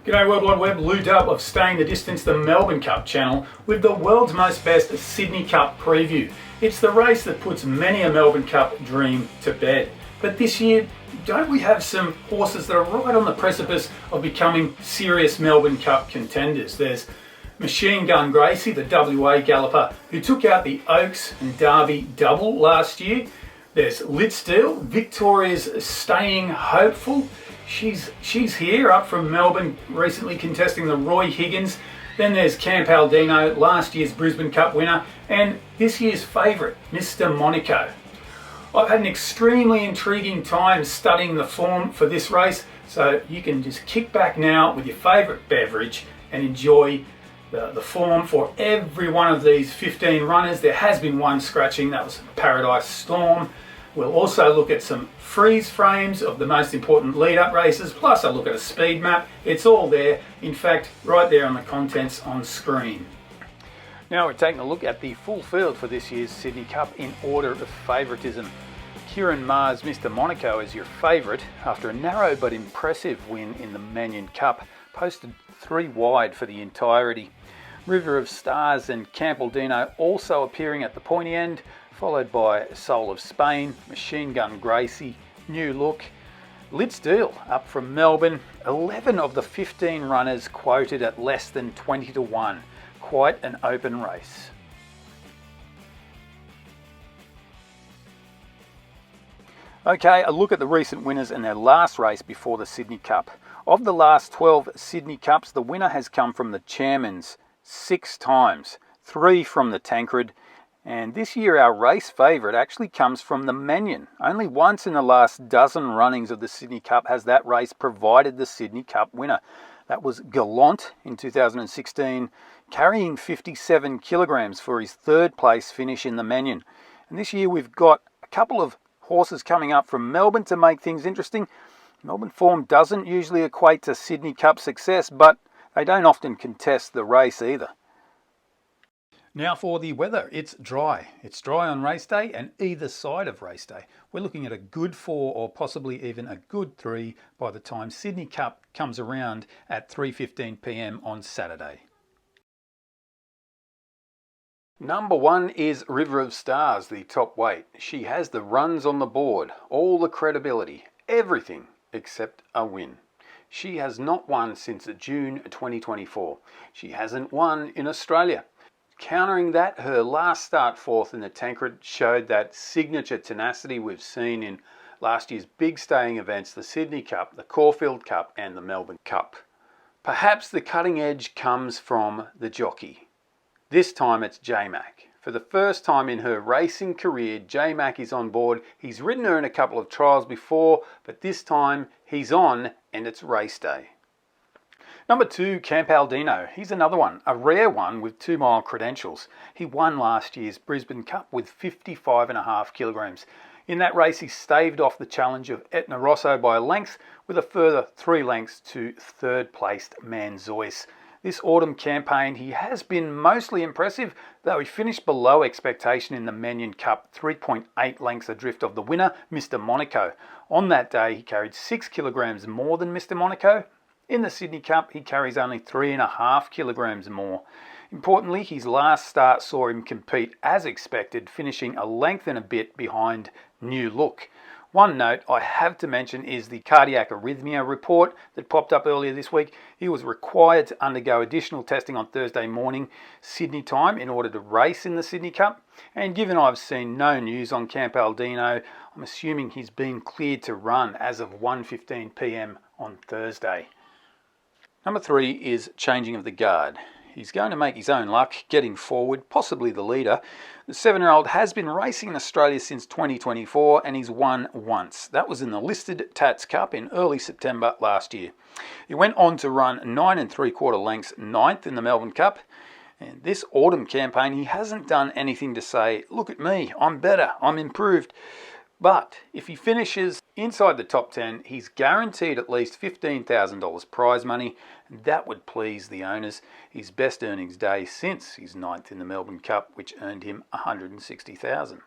G'day World Wide Web, Lou Dub of Staying the Distance, the Melbourne Cup channel, with the world's most best Sydney Cup preview. It's the race that puts many a Melbourne Cup dream to bed. But this year, don't we have some horses that are right on the precipice of becoming serious Melbourne Cup contenders? There's Gun Gracie, the WA galloper, who took out the Oaks and Derby double last year. There's Litzdeel, Victoria's staying hopeful. She's here, up from Melbourne, recently contesting the Roy Higgins. Then there's Campaldino, last year's Brisbane Cup winner, and this year's favourite, Mr. Monaco. I've had an extremely intriguing time studying the form for this race, so you can just kick back now with your favourite beverage and enjoy the form for every one of these 15 runners. There has been one scratching, that was Paradise Storm. We'll also look at some freeze frames of the most important lead-up races, plus a look at a speed map. It's all there, in fact, right there on the contents on screen. Now we're taking a look at the full field for this year's Sydney Cup in order of favouritism. Maher's Mr. Monaco is your favourite after a narrow but impressive win in the Manion Cup, posted 3 wide for the entirety. River of Stars and Campaldino also appearing at the pointy end, followed by Soul of Spain, Gun Gracie, New Look, Litzdeel up from Melbourne. 11 of the 15 runners quoted at less than 20 to 1. Quite an open race. Okay, a look at the recent winners in their last race before the Sydney Cup. Of the last 12 Sydney Cups, the winner has come from the Chairman's 6 times, 3 from the Tancred, and this year our race favourite actually comes from the Manion. Only once in the last dozen runnings of the Sydney Cup has that race provided the Sydney Cup winner. That was Gallant in 2016, carrying 57 kilograms for his 3rd place finish in the Manion. And this year we've got a couple of horses coming up from Melbourne to make things interesting. Melbourne form doesn't usually equate to Sydney Cup success, but they don't often contest the race either. Now for the weather, it's dry. It's dry on race day and either side of race day. We're looking at a good 4 or possibly even a good 3 by the time Sydney Cup comes around at 3:15 p.m. on Saturday. Number 1 is River of Stars, the top weight. She has the runs on the board, all the credibility, everything except a win. She has not won since June 2024. She hasn't won in Australia. Countering that, her last start 4th in the Tancred showed that signature tenacity we've seen in last year's big staying events, the Sydney Cup, the Caulfield Cup and the Melbourne Cup. Perhaps the cutting edge comes from the jockey. This time it's J-Mac. For the first time in her racing career, J-Mac is on board. He's ridden her in a couple of trials before, but this time he's on and it's race day. Number 2, Campaldino. He's another one, a rare one with 2-mile credentials. He won last year's Brisbane Cup with 55.5 kilograms. In that race, he staved off the challenge of Etna Rosso by a length, with a further 3 lengths to 3rd placed Manzois. This autumn campaign, he has been mostly impressive, though he finished below expectation in the Manion Cup, 3.8 lengths adrift of the winner, Mr. Monaco. On that day, he carried 6 kilograms more than Mr. Monaco. In the Sydney Cup, he carries only 3.5 kilograms more. Importantly, his last start saw him compete as expected, finishing a length and a bit behind New Look. One note I have to mention is the cardiac arrhythmia report that popped up earlier this week. He was required to undergo additional testing on Thursday morning Sydney time in order to race in the Sydney Cup. And given I've seen no news on Campaldino, I'm assuming he's been cleared to run as of 1:15 p.m. on Thursday. Number 3 is Changing of the Guard. He's going to make his own luck, getting forward, possibly the leader. The 7-year-old has been racing in Australia since 2024 and he's won once. That was in the listed Tats Cup in early September last year. He went on to run 9 3/4 lengths 9th in the Melbourne Cup. And this autumn campaign, he hasn't done anything to say, look at me, I'm better, I'm improved. But if he finishes inside the top 10, he's guaranteed at least $15,000 prize money. That would please the owners. His best earnings day since his 9th in the Melbourne Cup, which earned him $160,000.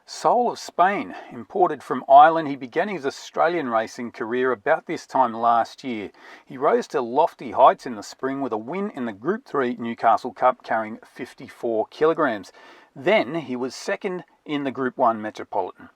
Soul of Spain, imported from Ireland, he began his Australian racing career about this time last year. He rose to lofty heights in the spring with a win in the Group 3 Newcastle Cup carrying 54 kilograms. Then he was second in the Group 1 Metropolitan.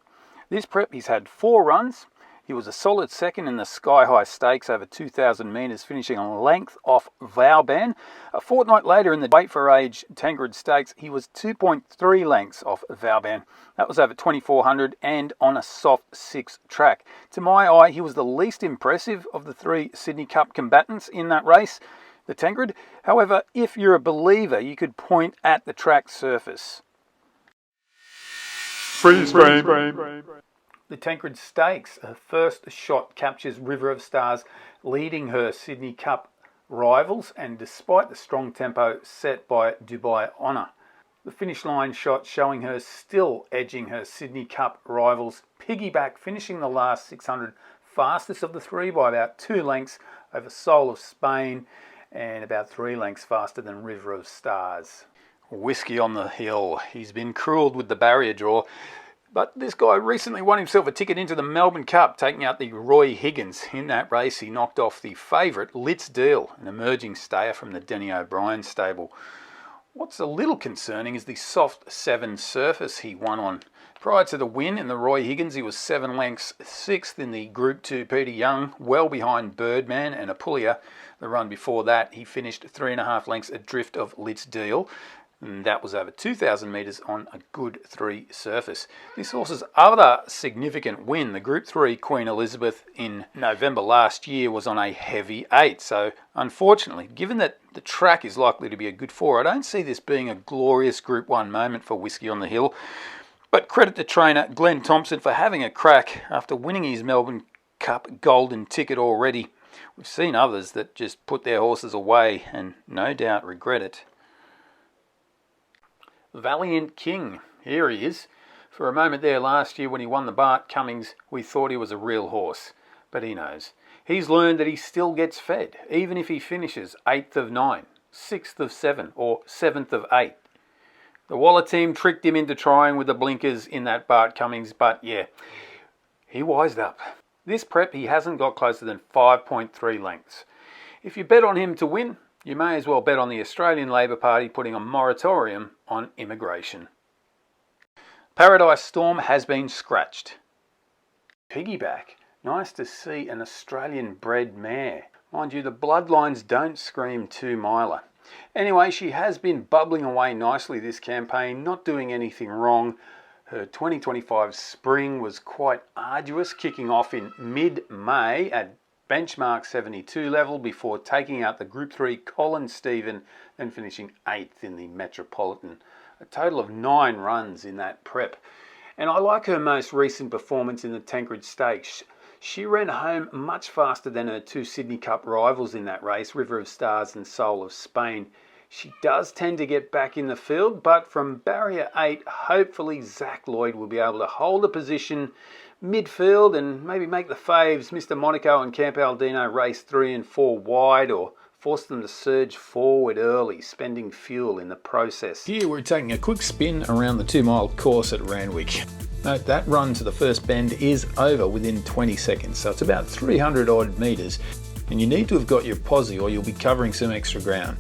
This prep he's had 4 runs. He was a solid second in the Sky High Stakes over 2,000 metres, finishing a length off Vauban. A fortnight later in the Weight for Age Tancred Stakes, he was 2.3 lengths off Vauban. That was over 2,400 and on a soft 6 track. To my eye, he was the least impressive of the 3 Sydney Cup combatants in that race, the Tancred. However, if you're a believer, you could point at the track surface. Freeze frame. The Tancred Stakes, her first shot captures River of Stars, leading her Sydney Cup rivals, and despite the strong tempo set by Dubai Honour. The finish line shot showing her still edging her Sydney Cup rivals. Piggyback finishing the last 600 fastest of the 3 by about 2 lengths over Soul of Spain and about 3 lengths faster than River of Stars. Whiskey on the Hill. He's been cruelled with the barrier draw. But this guy recently won himself a ticket into the Melbourne Cup, taking out the Roy Higgins. In that race, he knocked off the favourite, Litzdeel, an emerging stayer from the Denny O'Brien stable. What's a little concerning is the soft 7 surface he won on. Prior to the win in the Roy Higgins, he was 7 lengths 6th in the Group 2 Peter Young, well behind Birdman and Apulia. The run before that, he finished 3.5 lengths adrift of Litzdeel. And that was over 2,000 metres on a good 3 surface. This horse's other significant win, the Group 3 Queen Elizabeth in November last year, was on a heavy 8. So unfortunately, given that the track is likely to be a good 4, I don't see this being a glorious Group 1 moment for Whiskey on the Hill. But credit to trainer Glenn Thompson for having a crack after winning his Melbourne Cup golden ticket already. We've seen others that just put their horses away and no doubt regret it. Valiant King, here he is. For a moment there last year when he won the Bart Cummings, we thought he was a real horse. But he knows. He's learned that he still gets fed, even if he finishes 8th of 9, 6th of 7 or 7th of 8. The Waller team tricked him into trying with the blinkers in that Bart Cummings, but yeah, he wised up. This prep he hasn't got closer than 5.3 lengths. If you bet on him to win, you may as well bet on the Australian Labor Party putting a moratorium on immigration. Paradise Storm has been scratched. Piggyback. Nice to see an Australian bred mare. Mind you, the bloodlines don't scream 2-miler. Anyway, she has been bubbling away nicely this campaign, not doing anything wrong. Her 2025 spring was quite arduous, kicking off in mid-May at benchmark 72 level before taking out the Group 3 Colin Stephen, then finishing 8th in the Metropolitan. A total of 9 runs in that prep. And I like her most recent performance in the Tancred Stakes. She ran home much faster than her 2 Sydney Cup rivals in that race, River of Stars and Soul of Spain. She does tend to get back in the field, but from barrier 8, hopefully Zach Lloyd will be able to hold a position midfield and maybe make the faves Mr. Monaco and Campaldino race 3 and 4 wide, or force them to surge forward early, spending fuel in the process. Here we're taking a quick spin around the 2-mile course at Randwick. Note that run to the first bend is over within 20 seconds, so it's about 300 odd metres, and you need to have got your posse or you'll be covering some extra ground.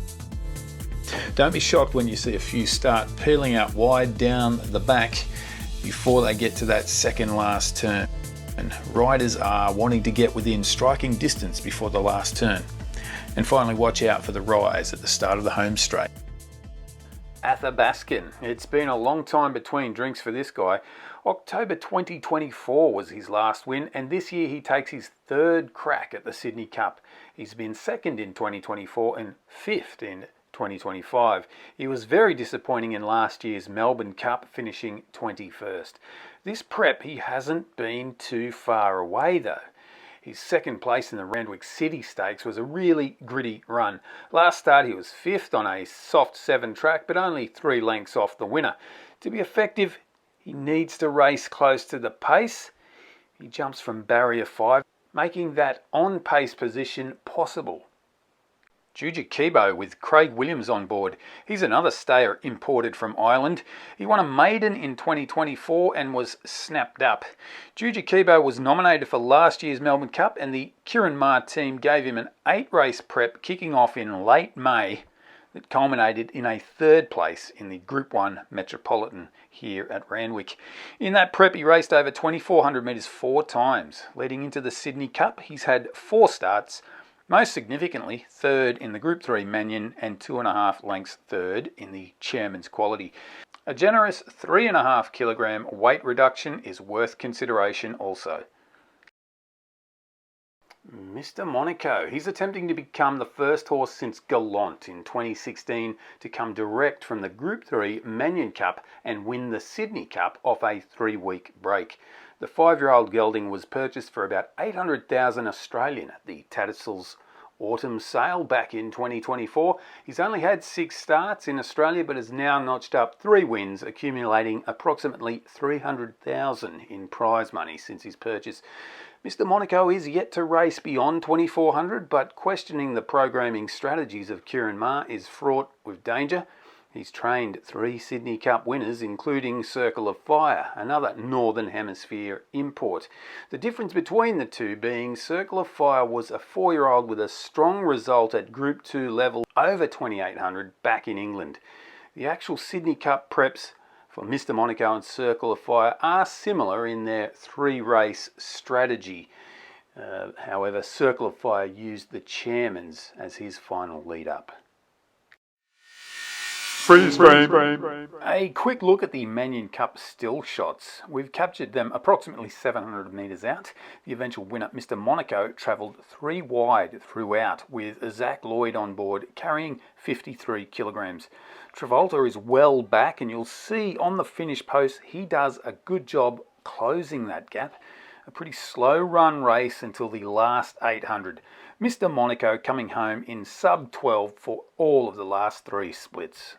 Don't be shocked when you see a few start peeling out wide down the back before they get to that second last turn. And riders are wanting to get within striking distance before the last turn. And finally, watch out for the rise at the start of the home straight. Athabascan. It's been a long time between drinks for this guy. October 2024 was his last win, and this year he takes his 3rd crack at the Sydney Cup. He's been 2nd in 2024 and 5th in 2025. He was very disappointing in last year's Melbourne Cup, finishing 21st. This prep he hasn't been too far away though. His 2nd place in the Randwick City Stakes was a really gritty run. Last start he was 5th on a soft 7 track, but only 3 lengths off the winner. To be effective, he needs to race close to the pace. He jumps from barrier 5, making that on-pace position possible. Juja Kibo with Craig Williams on board. He's another stayer imported from Ireland. He won a maiden in 2024 and was snapped up. Juja Kibo was nominated for last year's Melbourne Cup, and the Ciaron Maher team gave him an 8-race prep kicking off in late May that culminated in a 3rd place in the Group 1 Metropolitan here at Randwick. In that prep, he raced over 2,400 metres 4 times. Leading into the Sydney Cup, he's had 4 starts, most significantly 3rd in the Group 3 Manion and 2.5 lengths 3rd in the Chairman's Quality. A generous 3.5 kilogram weight reduction is worth consideration also. Mr. Monaco. He's attempting to become the first horse since Gallant in 2016 to come direct from the Group 3 Manion Cup and win the Sydney Cup off a 3-week break. The 5-year-old gelding was purchased for about 800,000 Australian at the Tattersalls autumn sale back in 2024. He's only had 6 starts in Australia but has now notched up 3 wins, accumulating approximately 300,000 in prize money since his purchase. Mr. Monaco is yet to race beyond 2,400, but questioning the programming strategies of Ciaron Maher is fraught with danger. He's trained 3 Sydney Cup winners, including Circle of Fire, another Northern Hemisphere import. The difference between the two being Circle of Fire was a 4-year-old with a strong result at Group 2 level over 2,800 back in England. The actual Sydney Cup preps for Mr. Monaco and Circle of Fire are similar in their 3-race strategy. However, Circle of Fire used the Chairman's as his final lead-up. Freeze frame. A quick look at the Manion Cup still shots. We've captured them approximately 700 metres out. The eventual winner, Mr. Monaco, travelled 3 wide throughout with Zach Lloyd on board carrying 53 kilograms. Travolta is well back, and you'll see on the finish post he does a good job closing that gap. A pretty slow run race until the last 800. Mr. Monaco coming home in sub 12 for all of the last 3 splits.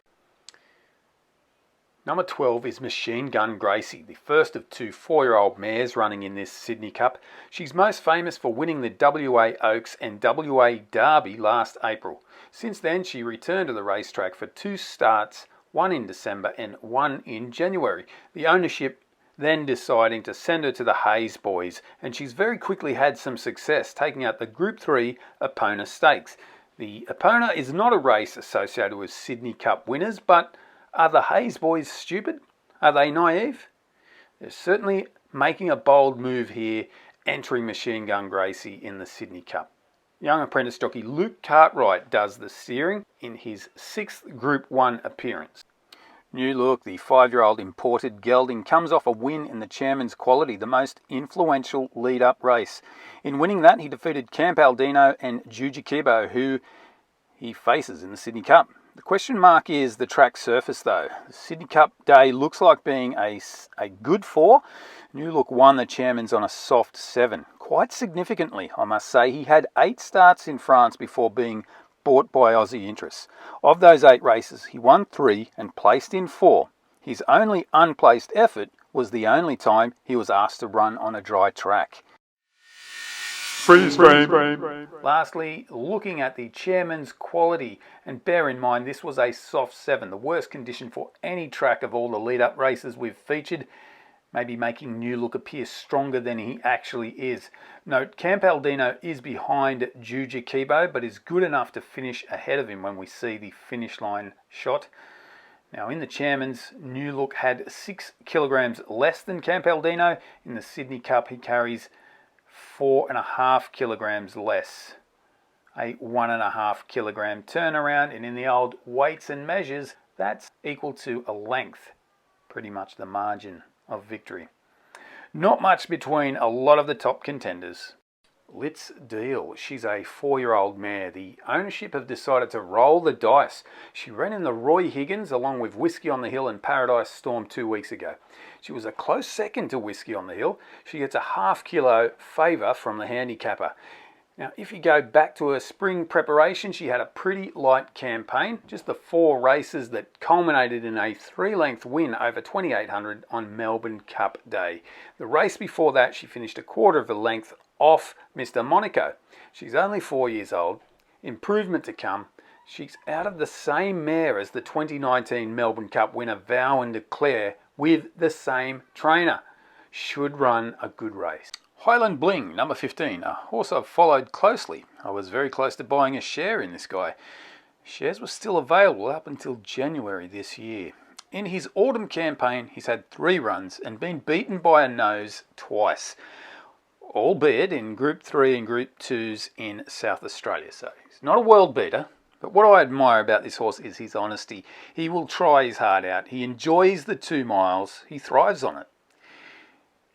Number 12 is Machine Gun Gracie, the first of 2 4-year-old mares running in this Sydney Cup. She's most famous for winning the WA Oaks and WA Derby last April. Since then, she returned to the racetrack for 2 starts, 1 in December and 1 in January. The ownership then deciding to send her to the Hayes boys, and she's very quickly had some success, taking out the Group 3 Epona Stakes. The Epona is not a race associated with Sydney Cup winners, but are the Hayes boys stupid? Are they naive? They're certainly making a bold move here, entering Machine Gun Gracie in the Sydney Cup. Young apprentice jockey Luke Cartwright does the steering in his 6th Group 1 appearance. New Look, the 5-year-old imported gelding, comes off a win in the Chairman's Quality, the most influential lead-up race. In winning that, he defeated Campaldino and Juja Kibo, who he faces in the Sydney Cup. The question mark is the track surface though. The Sydney Cup day looks like being a good 4. New Look won the Chairman's on a soft 7. Quite significantly, I must say. He had 8 starts in France before being bought by Aussie interests. Of those 8 races, he won 3 and placed in 4. His only unplaced effort was the only time he was asked to run on a dry track. Freeze frame. Lastly, looking at the Chairman's Quality, and bear in mind this was a soft 7, the worst condition for any track of all the lead-up races we've featured, maybe making New Look appear stronger than he actually is. Note, Campaldino is behind Juja Kibo, but is good enough to finish ahead of him when we see the finish line shot. Now in the Chairman's, New Look had 6 kilograms less than Campaldino. In the Sydney Cup he carries 4.5 kilograms less, a 1.5 kilogram turnaround, and in the old weights and measures, that's equal to a length, pretty much the margin of victory. Not much between a lot of the top contenders. Litzdeel, she's a 4-year-old mare. The ownership have decided to roll the dice. She ran in the Roy Higgins along with Whiskey on the Hill and Paradise Storm 2 weeks ago. She was a close second to Whiskey on the Hill. She gets a ½ kilo favour from the handicapper. Now, if you go back to her spring preparation, she had a pretty light campaign. Just the 4 races that culminated in a 3-length win over 2,800 on Melbourne Cup Day. The race before that, she finished a quarter of a length off Mr. Monaco. She's only 4 years old. Improvement to come. She's out of the same mare as the 2019 Melbourne Cup winner Vow and Declare with the same trainer. Should run a good race. Highland Bling, number 15, a horse I've followed closely. I was very close to buying a share in this guy. Shares were still available up until January this year. In his autumn campaign, he's had 3 runs and been beaten by a nose twice, albeit in Group 3 and Group 2s in South Australia. So he's not a world beater, but what I admire about this horse is his honesty. He will try his heart out. He enjoys the 2 miles. He thrives on it.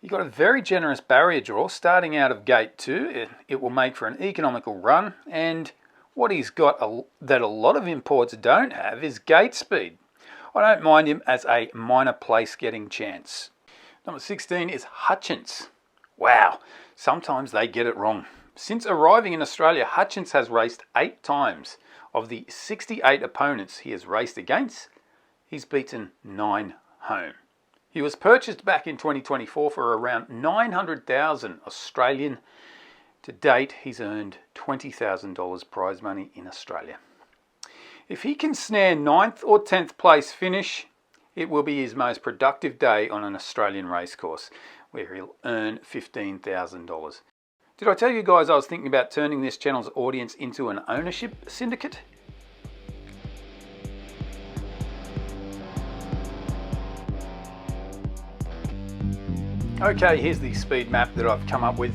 He got a very generous barrier draw starting out of gate 2. It will make for an economical run, and what he's got that a lot of imports don't have is gate speed. I don't mind him as a minor place getting chance. Number 16 is Hutchence. Wow, sometimes they get it wrong. Since arriving in Australia, Hutchence has raced 8 times. Of the 68 opponents he has raced against, he's beaten 9 home. He was purchased back in 2024 for around 900,000 Australian. To date, he's earned $20,000 prize money in Australia. If he can snare 9th or 10th place finish, it will be his most productive day on an Australian racecourse, where he'll earn $15,000. Did I tell you guys I was thinking about turning this channel's audience into an ownership syndicate? Okay, here's the speed map that I've come up with.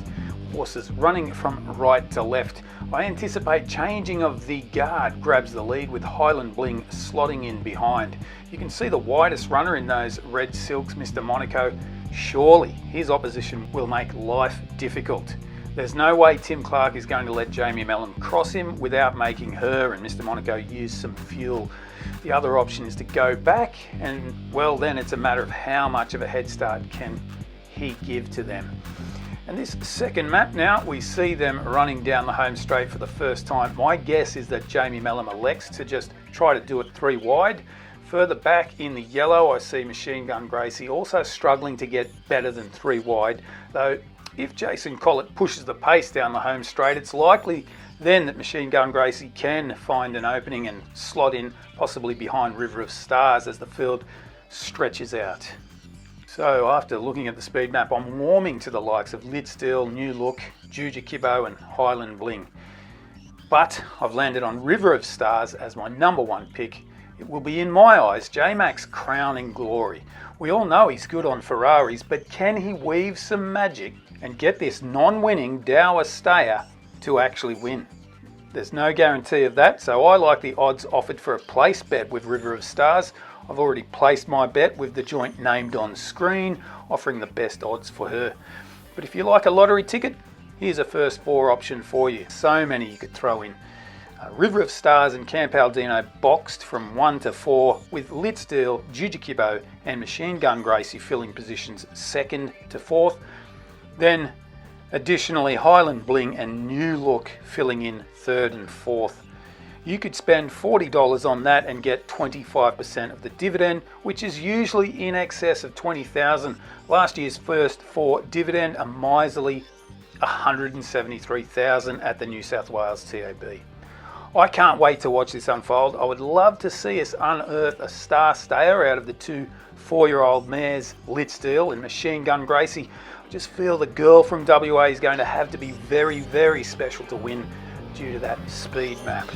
Horses running from right to left. I anticipate changing of the guard grabs the lead with Highland Bling slotting in behind. You can see the widest runner in those red silks, Mr. Monaco. Surely his opposition will make life difficult. There's no way Tim Clark is going to let Jamie Mellon cross him without making her and Mr. Monaco use some fuel. The other option is to go back, and well, then it's a matter of how much of a head start can he give to them. And this second map now, we see them running down the home straight for the first time. My guess is that Jamie Mellon elects to just try to do it 3 wide. Further back in the yellow, I see Machine Gun Gracie also struggling to get better than 3 wide, though if Jason Collett pushes the pace down the home straight, it's likely then that Machine Gun Gracie can find an opening and slot in possibly behind River of Stars as the field stretches out. So after looking at the speed map, I'm warming to the likes of Litzdeel, New Look, Juja Kibo and Highland Bling. But I've landed on River of Stars as my number 1 pick. It will be, in my eyes, J-Mac's crowning glory. We all know he's good on Ferraris, but can he weave some magic and get this non-winning Dower Stayer to actually win? There's no guarantee of that, so I like the odds offered for a place bet with River of Stars. I've already placed my bet with the joint named on screen, offering the best odds for her. But if you like a lottery ticket, here's a first 4 option for you. So many you could throw in. River of Stars and Campaldino boxed from 1 to 4, with Litzdeel, Juja Kibo and Machine Gun Gracie filling positions 2nd to 4th. Then additionally Highland Bling and New Look filling in 3rd and 4th. You could spend $40 on that and get 25% of the dividend, which is usually in excess of $20,000. Last year's first 4 dividend, a miserly $173,000 at the New South Wales TAB. I can't wait to watch this unfold. I would love to see us unearth a star stayer out of the 2 4-year-old mares, Litzdeel and Machine Gun Gracie. I just feel the girl from WA is going to have to be very, very special to win due to that speed map.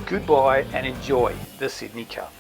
Goodbye and enjoy the Sydney Cup.